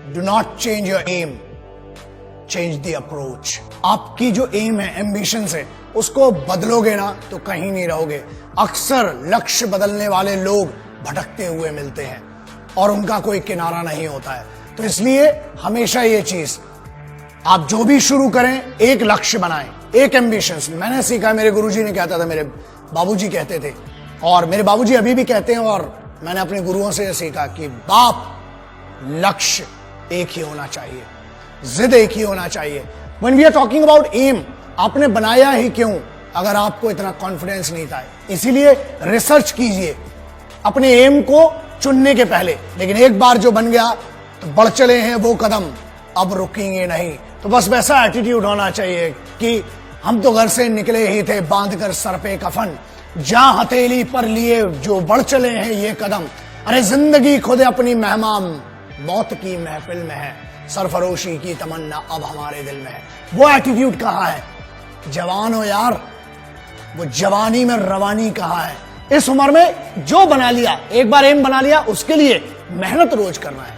Do not change your aim, change the approach. आपकी जो M है, एम्बिशन है, उसको बदलोगे ना तो कहीं नहीं रहोगे। अक्सर लक्ष्य बदलने वाले लोग भटकते हुए मिलते हैं और उनका कोई किनारा नहीं होता है। तो इसलिए हमेशा ये चीज, आप जो भी शुरू करें एक लक्ष्य बनाएं, एक एम्बिशन। मैंने सीखा, मेरे गुरुजी ने कहता था, मेरे बाबूजी कहते थे, और मेरे बाबूजी अभी भी कहते हैं, और मैंने अपने गुरुओं से सीखा कि बाप, लक्ष्य एक ही होना चाहिए, जिद एक ही होना चाहिए। When we are talking about aim, आपने बनाया ही क्यों अगर आपको इतना कॉन्फिडेंस नहीं था? इसीलिए रिसर्च कीजिए अपने एम को चुनने के पहले। लेकिन एक बार जो बन गया तो बढ़ चले हैं वो कदम, अब रुकेंगे नहीं। तो बस वैसा एटीट्यूड होना चाहिए कि हम तो घर से निकले ही थे बांधकर सर पे कफन, जहां हथेली पर लिए जो बढ़ चले हैं ये कदम। अरे जिंदगी खुद अपनी मेहमान, मौत की महफिल में है, सरफरोशी की तमन्ना अब हमारे दिल में है। वो एटीट्यूड कहाँ है? जवान हो यार, वो जवानी में रवानी कहाँ है? इस उम्र में जो बना लिया, एक बार एम बना लिया, उसके लिए मेहनत रोज करना है।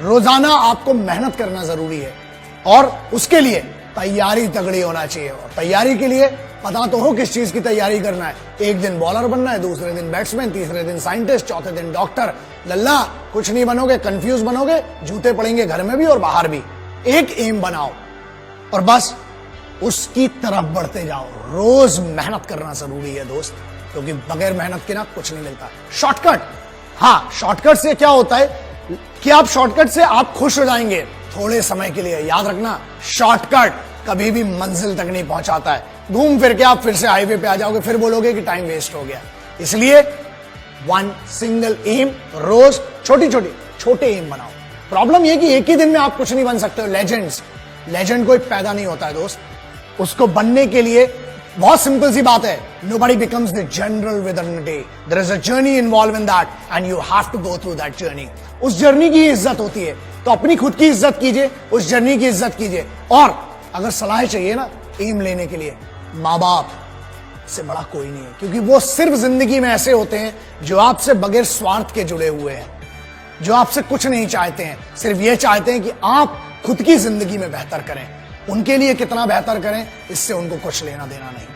रोजाना आपको मेहनत करना जरूरी है और उसके लिए तैयारी तगड़ी होना चाहिए। और तैयारी के लिए पता तो हो किस चीज की तैयारी करना है। एक दिन बॉलर बनना है, दूसरे दिन बैट्समैन, तीसरे दिन साइंटिस्ट, चौथे दिन डॉक्टर। लल्ला कुछ नहीं बनोगे, कंफ्यूज बनोगे, जूते पड़ेंगे घर में भी और बाहर भी। एक एम बनाओ और बस उसकी तरफ बढ़ते जाओ। रोज मेहनत करना जरूरी है दोस्त, क्योंकि बगैर मेहनत के ना कुछ नहीं मिलता। शॉर्टकट, हाँ, शॉर्टकट से क्या होता है कि आप शॉर्टकट से आप खुश हो जाएंगे थोड़े समय के लिए। याद रखना, शॉर्टकट कभी भी मंजिल तक नहीं पहुंचाता है। घूम फिर के आप फिर से हाईवे पे आ जाओगे, फिर बोलोगे कि टाइम वेस्ट हो गया। इसलिए वन सिंगल एम, रोज छोटे एम बनाओ। प्रॉब्लम यह कि एक ही दिन में आप कुछ नहीं बन सकते हो। लेजेंड कोई पैदा नहीं होता है दोस्त, उसको बनने के लिए बहुत सिंपल सी बात है, nobody becomes the general within a day. There is a journey involved in that and you have to go through that journey. उस जर्नी की इज्जत होती है, तो अपनी खुद की इज्जत कीजिए, उस जर्नी की इज्जत कीजिए। और अगर सलाह चाहिए ना एम लेने के लिए, माँ बाप से बड़ा कोई नहीं है, क्योंकि वो सिर्फ जिंदगी में ऐसे होते हैं जो आपसे बगैर स्वार्थ के जुड़े हुए हैं, जो आपसे कुछ नहीं चाहते हैं, सिर्फ ये चाहते हैं कि आप खुद की जिंदगी में बेहतर करें। उनके लिए कितना बेहतर करें, इससे उनको कुछ लेना देना नहीं।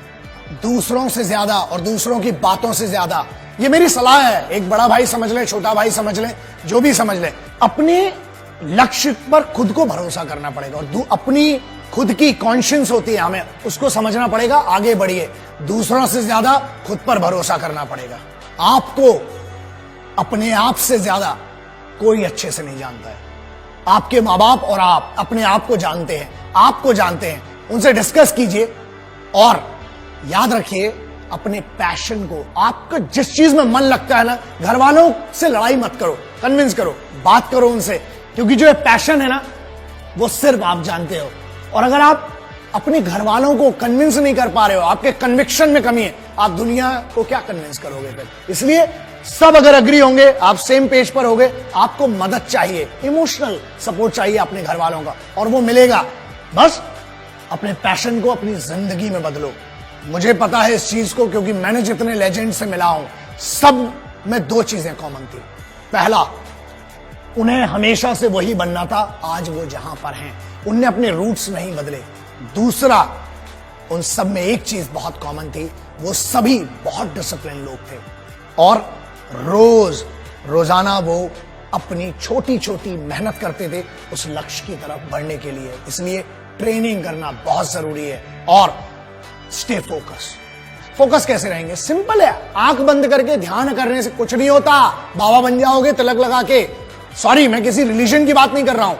दूसरों से ज्यादा और दूसरों की बातों से ज्यादा, ये मेरी सलाह है, एक बड़ा भाई समझ ले, छोटा भाई समझ ले, जो भी समझ ले, अपने लक्ष्य पर खुद को भरोसा करना पड़ेगा। और अपनी खुद की कॉन्शियंस होती है, हमें उसको समझना पड़ेगा। आगे बढ़िए, दूसरों से ज्यादा खुद पर भरोसा करना पड़ेगा। आपको अपने आप से ज्यादा कोई अच्छे से नहीं जानता है। आपके माँ बाप और आप अपने आप को जानते हैं, आपको जानते हैं। उनसे डिस्कस कीजिए और याद रखिए अपने पैशन को, आपको जिस चीज में मन लगता है ना, घर वालों से लड़ाई मत करो, कन्विंस करो, बात करो उनसे, क्योंकि जो पैशन है ना वो सिर्फ आप जानते हो। और अगर आप अपने घर वालों को कन्विंस नहीं कर पा रहे हो, आपके कन्विक्शन में कमी है, आप दुनिया को क्या कन्विंस करोगे फिर? इसलिए सब अगर अग्री होंगे, आप सेम पेज पर होंगे, आपको मदद चाहिए, इमोशनल सपोर्ट चाहिए अपने घर वालों का, और वो मिलेगा। बस अपने पैशन को अपनी जिंदगी में बदलो। मुझे पता है इस चीज को, क्योंकि मैंने जितने लेजेंड से मिला हूं, सब में दो चीजें कॉमन थी। पहला, उन्हें हमेशा से वही बनना था, आज वो जहां पर हैं, उनने अपने रूट्स नहीं बदले। दूसरा, उन सब में एक चीज बहुत कॉमन थी, वो सभी बहुत डिसिप्लिन लोग थे और रोजाना वो अपनी छोटी छोटी मेहनत करते थे उस लक्ष्य की तरफ बढ़ने के लिए। इसलिए ट्रेनिंग करना बहुत जरूरी है और स्टे फोकस कैसे रहेंगे? सिंपल है, आंख बंद करके ध्यान करने से कुछ नहीं होता। बाबा बन जाओगे तिलक लगा के। सॉरी, मैं किसी रिलीजन की बात नहीं कर रहा हूं,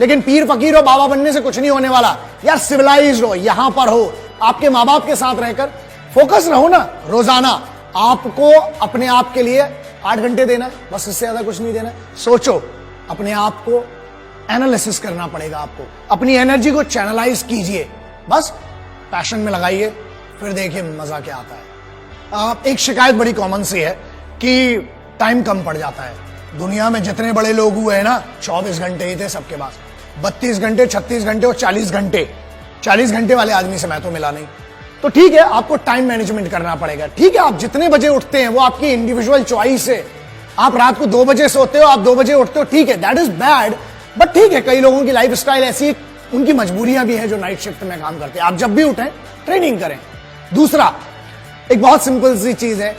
लेकिन पीर फकीर हो, बाबा बनने से कुछ नहीं होने वाला। यार सिविलाइज्ड हो, यहां पर हो, आपके माँ बाप के साथ रहकर फोकस रहो ना। रोजाना आपको अपने आप के लिए 8 घंटे देना है, बस, इससे ज्यादा कुछ नहीं देना है। सोचो, अपने आप को एनालिसिस करना पड़ेगा, आपको अपनी एनर्जी को चैनलाइज कीजिए, बस पैशन में लगाइए, फिर देखिए मजा क्या आता है। एक शिकायत बड़ी कॉमन सी है कि टाइम कम पड़ जाता है। दुनिया में जितने बड़े लोग हुए हैं ना, 24 घंटे ही थे सबके पास, 32 घंटे, 36 घंटे और 40 घंटे। 40 घंटे वाले आदमी से मैं तो मिला नहीं। तो ठीक है, आपको टाइम मैनेजमेंट करना पड़ेगा। ठीक है, आप जितने बजे उठते हैं वो आपकी इंडिविजुअल चॉइस है। आप रात को 2 बजे सोते हो, आप 2 बजे उठते हो, ठीक है, दैट इज बैड, बट ठीक है, कई लोगों की लाइफ स्टाइल ऐसी, उनकी मजबूरियां भी हैं जो नाइट शिफ्ट में काम करते हैं। आप जब भी उठें ट्रेनिंग करें। दूसरा, एक बहुत सिंपल सी चीज है,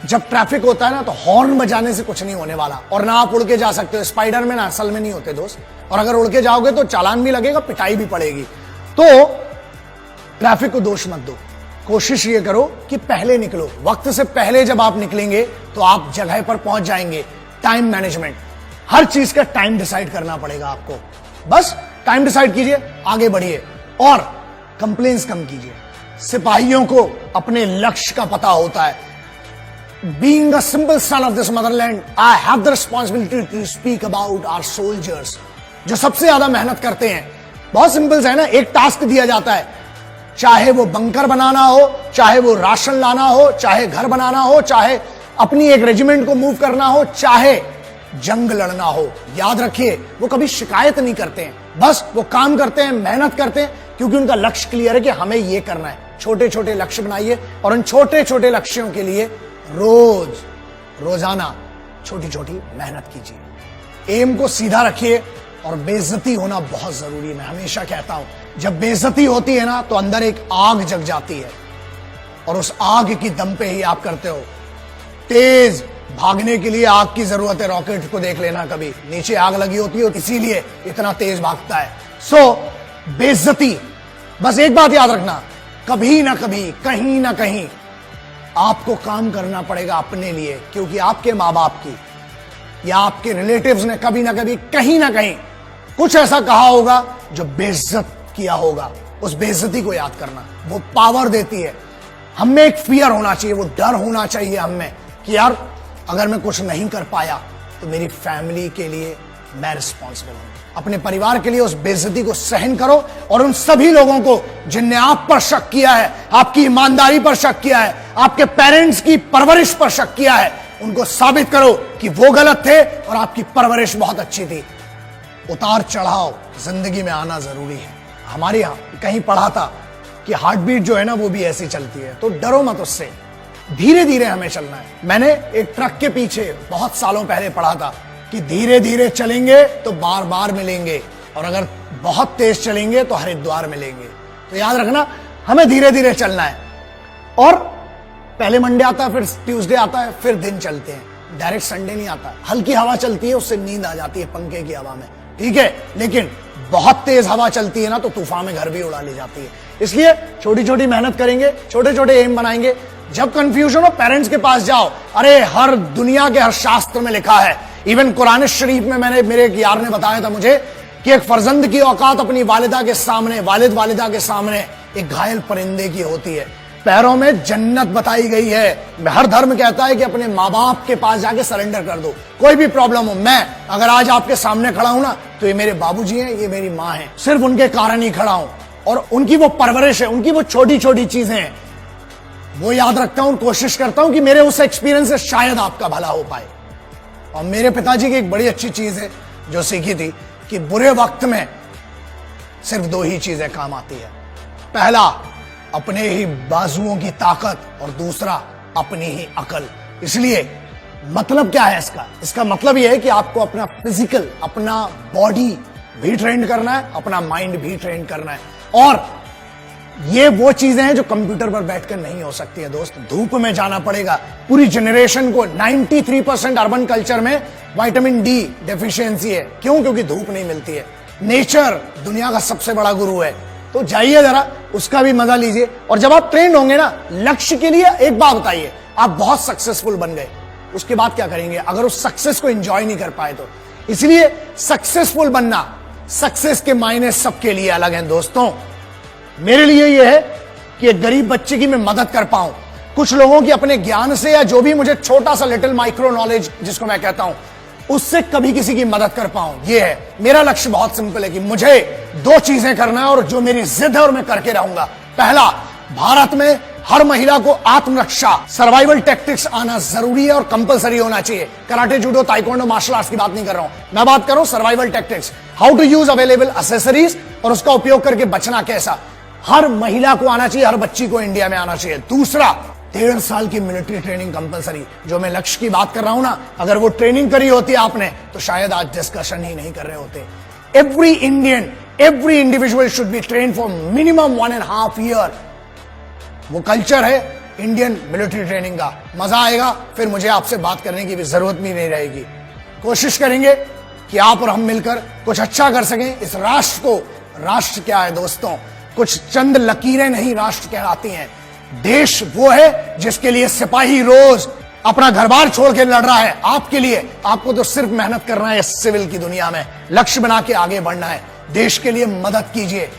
जब ट्रैफिक होता है ना तो हॉर्न बजाने से कुछ नहीं होने वाला, और ना आप उड़ के जा सकते हो। स्पाइडर में ना असल में नहीं होते दोस्त, और अगर उड़ के जाओगे तो चालान भी लगेगा, पिटाई भी पड़ेगी। तो ट्रैफिक को दोष मत दो, कोशिश ये करो कि पहले निकलो। वक्त से पहले जब आप निकलेंगे तो आप जगह पर पहुंच जाएंगे। टाइम मैनेजमेंट, हर चीज का टाइम डिसाइड करना पड़ेगा आपको। बस टाइम डिसाइड कीजिए, आगे बढ़िए और कंप्लेंट्स कम कीजिए। सिपाहियों को अपने लक्ष्य का पता होता है। Being a simple son of this motherland, I have the responsibility to speak about our soldiers, जो सबसे ज्यादा मेहनत करते हैं। बहुत सिंपल है ना, एक टास्क दिया जाता है, चाहे वो बंकर बनाना हो, चाहे वो राशन लाना हो, चाहे घर बनाना हो, चाहे अपनी एक रेजिमेंट को मूव करना हो, चाहे जंग लड़ना हो। याद रखिए, वो कभी शिकायत नहीं करते हैं, बस वो काम करते हैं, मेहनत करते हैं, क्योंकि उनका लक्ष्य क्लियर है कि हमें ये करना है। छोटे छोटे लक्ष्य बनाइए और उन छोटे छोटे लक्ष्यों के लिए रोजाना छोटी छोटी मेहनत कीजिए। एम को सीधा रखिए और बेइज्जती होना बहुत जरूरी है। मैं हमेशा कहता हूं, जब बेइज्जती होती है ना तो अंदर एक आग जग जाती है, और उस आग की दम पे ही आप करते हो। तेज भागने के लिए आग की जरूरत है। रॉकेट को देख लेना, कभी नीचे आग लगी होती है, इसीलिए इतना तेज भागता है। सो बेइज्जती, बस एक बात याद रखना, कभी ना कभी, कहीं ना कहीं आपको काम करना पड़ेगा अपने लिए, क्योंकि आपके माँ बाप की या आपके रिलेटिव्स ने कभी ना कभी, कहीं ना कहीं कुछ ऐसा कहा होगा जो बेइज्जत किया होगा। उस बेइज्जती को याद करना, वो पावर देती है। हमें एक फियर होना चाहिए, वो डर होना चाहिए हमें कि यार अगर मैं कुछ नहीं कर पाया तो मेरी फैमिली के लिए मैं रिस्पॉन्सिबल हूं। अपने परिवार के लिए उस बेइज्जती को सहन करो, और उन सभी लोगों को जिनने आप पर शक किया है, आपकी ईमानदारी पर शक किया है, आपके पेरेंट्स की परवरिश पर शक किया है, उनको साबित करो कि वो गलत थे और आपकी परवरिश बहुत अच्छी थी। उतार चढ़ाव जिंदगी में आना जरूरी है। हमारे यहां कहीं पढ़ा था कि हार्ट बीट जो है ना वो भी ऐसी चलती है, तो डरो मत उससे, धीरे धीरे हमें चलना है। मैंने एक ट्रक के पीछे बहुत सालों पहले पढ़ा था कि धीरे धीरे चलेंगे तो बार बार मिलेंगे, और अगर बहुत तेज चलेंगे तो हरिद्वार मिलेंगे। तो याद रखना, हमें धीरे धीरे चलना है, और पहले मंडे आता है, फिर ट्यूसडे आता है, फिर दिन चलते हैं। डायरेक्ट संडे नहीं आता। हल्की हवा चलती है, उससे नींद आ जाती है पंखे की हवा में, ठीक है, लेकिन बहुत तेज हवा चलती है ना तो तूफान में घर भी उड़ा ले जाती है। इसलिए छोटी छोटी मेहनत करेंगे, छोटे छोटे एम बनाएंगे। जब कंफ्यूजन हो, पेरेंट्स के पास जाओ। अरे हर दुनिया के हर शास्त्र में लिखा है, इवन कुरान शरीफ में, मैंने मेरे एक यार ने बताया था मुझे कि एक फर्जंद की औकात अपनी वालिदा के सामने, वालिदा के सामने एक घायल परिंदे की होती है। पैरों में जन्नत बताई गई है। हर धर्म कहता है कि अपने माँ बाप के पास जाके सरेंडर कर दो, कोई भी प्रॉब्लम हो। मैं अगर आज आपके सामने खड़ा हूं ना तो ये मेरे बाबूजी हैं, ये मेरी माँ है, सिर्फ उनके कारण ही खड़ा हूं, और उनकी वो परवरिश है, उनकी वो छोटी छोटी चीजें हैं, वो याद रखता हूं। कोशिश करता हूं कि मेरे उस एक्सपीरियंस से शायद आपका भला हो पाए। और मेरे पिताजी की एक बड़ी अच्छी चीज है जो सीखी थी कि बुरे वक्त में सिर्फ दो ही चीजें काम आती है। पहला, अपने ही बाजुओं की ताकत, और दूसरा अपनी ही अकल। इसलिए मतलब क्या है इसका? इसका मतलब यह है कि आपको अपना फिजिकल, अपना बॉडी भी ट्रेन करना है, अपना माइंड भी ट्रेन करना है, और ये वो चीजें हैं जो कंप्यूटर पर बैठकर नहीं हो सकती है दोस्त। धूप में जाना पड़ेगा। पूरी जनरेशन को 93% अर्बन कल्चर में विटामिन डी डेफिशिएंसी है। क्यों? क्योंकि धूप नहीं मिलती है। नेचर दुनिया का सबसे बड़ा गुरु है, तो जाइए जरा, उसका भी मजा लीजिए। और जब आप ट्रेंड होंगे ना लक्ष्य के लिए, एक बात बताइए, आप बहुत सक्सेसफुल बन गए, उसके बाद क्या करेंगे अगर उस सक्सेस को एंजॉय नहीं कर पाए तो? इसलिए सक्सेसफुल बनना, सक्सेस के मायने सबके लिए अलग हैं दोस्तों। मेरे लिए यह है कि एक गरीब बच्चे की मैं मदद कर पाऊं, कुछ लोगों की अपने ज्ञान से, या जो भी मुझे छोटा सा लिटिल माइक्रो नॉलेज जिसको मैं कहता हूं, उससे कभी किसी की मदद कर पाऊं। यह है मेरा लक्ष्य। बहुत सिंपल है कि मुझे दो चीजें करना है, और जो मेरी जिद है और मैं करके रहूंगा। पहला, भारत में हर महिला को आत्मरक्षा, सर्वाइवल टैक्टिक्स आना जरूरी है और कंपलसरी होना चाहिए। Karate, judo, taekwondo, martial arts की बात नहीं कर रहा हूं, मैं बात कर रहा हूं survival tactics, how to use available accessories, और उसका उपयोग करके बचना कैसा। हर महिला को आना चाहिए, हर बच्ची को इंडिया में आना चाहिए। दूसरा, 1.5 साल की मिलिट्री ट्रेनिंग कंपलसरी। जो मैं लक्ष्य की बात कर रहा हूं ना, अगर वो ट्रेनिंग करी होती आपने तो शायद आज डिस्कशन ही नहीं कर रहे होते। Every Indian, every individual should be train for minimum 1.5 year. वो कल्चर है इंडियन मिलिट्री ट्रेनिंग का। मजा आएगा, फिर मुझे आपसे बात करने की भी जरूरत भी नहीं रहेगी। कोशिश करेंगे कि आप और हम मिलकर कुछ अच्छा कर सकें इस राष्ट्र को। राष्ट्र क्या है दोस्तों, कुछ चंद लकीरें नहीं राष्ट्र कहलाती हैं। देश वो है जिसके लिए सिपाही रोज अपना घर बार छोड़ के लड़ रहा है आपके लिए। आपको तो सिर्फ मेहनत करना है इस सिविल की दुनिया में, लक्ष्य बना के आगे बढ़ना है। देश के लिए मदद कीजिए,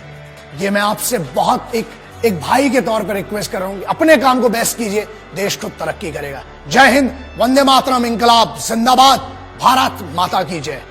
ये मैं आपसे बहुत एक भाई के तौर पर रिक्वेस्ट कर रहा हूं। अपने काम को बेस्ट कीजिए, देश खुद तरक्की करेगा। जय हिंद, वंदे मातरम, इंकलाब जिंदाबाद, भारत माता की जय।